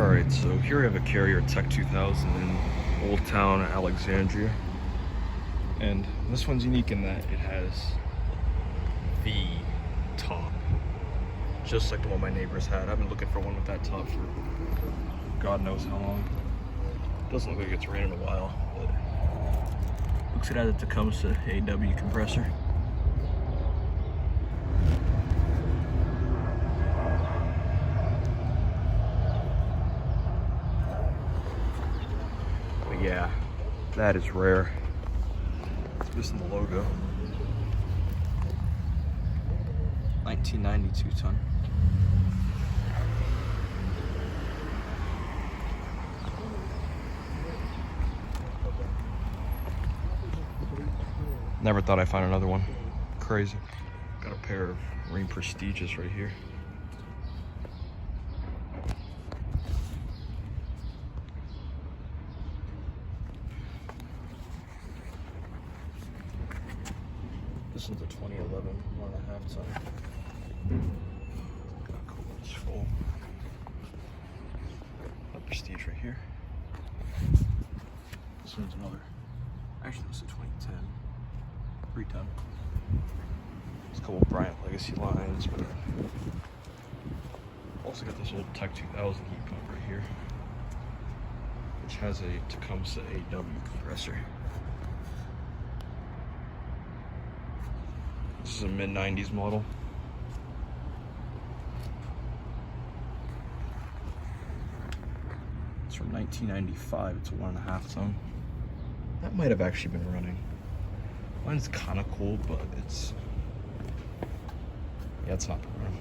Alright, so here I have a Carrier Tech 2000 in Old Town, Alexandria. And this one's unique in that it has the top. Just like the one my neighbors had. I've been looking for one with that top for God knows how long. Doesn't look like it's ran in a while, but looks like it has a Tecumseh AW compressor. But yeah, that is rare. It's missing the logo. 1992 ton. Never thought I'd find another one. Crazy. Got a pair of Rheem Prestiges right here. This one's a 2011 1.5 ton. Cool, it's full. A Prestige right here. This one's another. Actually, this is a 2010. 3-ton. There's a couple Bryant Legacy lines, but also got this old Tech 2000 heat pump right here, which has a Tecumseh AW compressor. This is a mid-90s model. It's from 1995. It's a 1.5 ton. That might have actually been running. Mine's kind of cool, but it's, yeah, it's not running.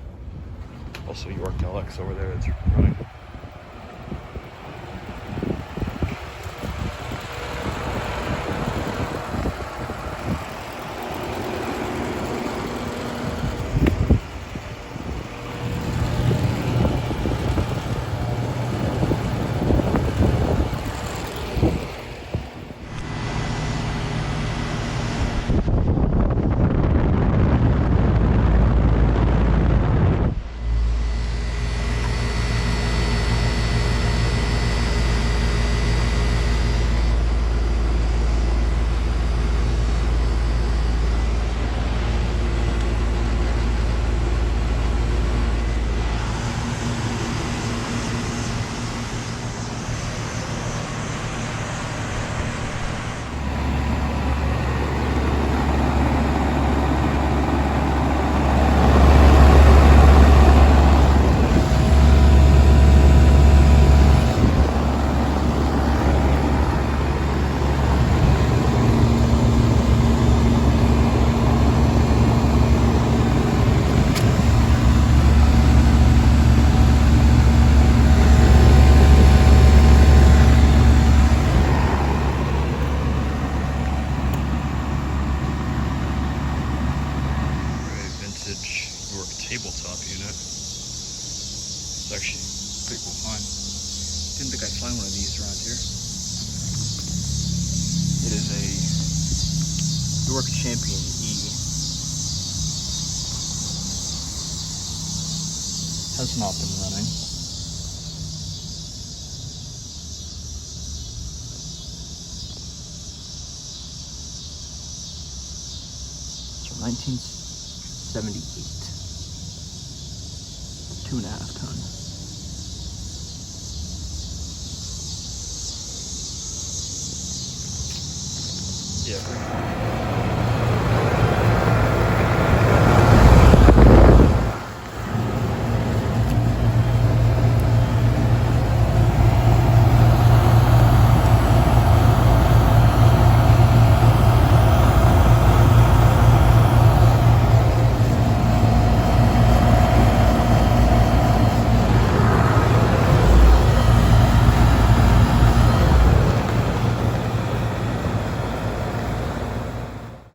Also, York LX over there, it's running. Tabletop unit. It's actually a pretty cool find. Didn't think I'd find one of these around here. It is a York Champion E. Has not been running. It's from 1978. 2.5 ton. Yeah.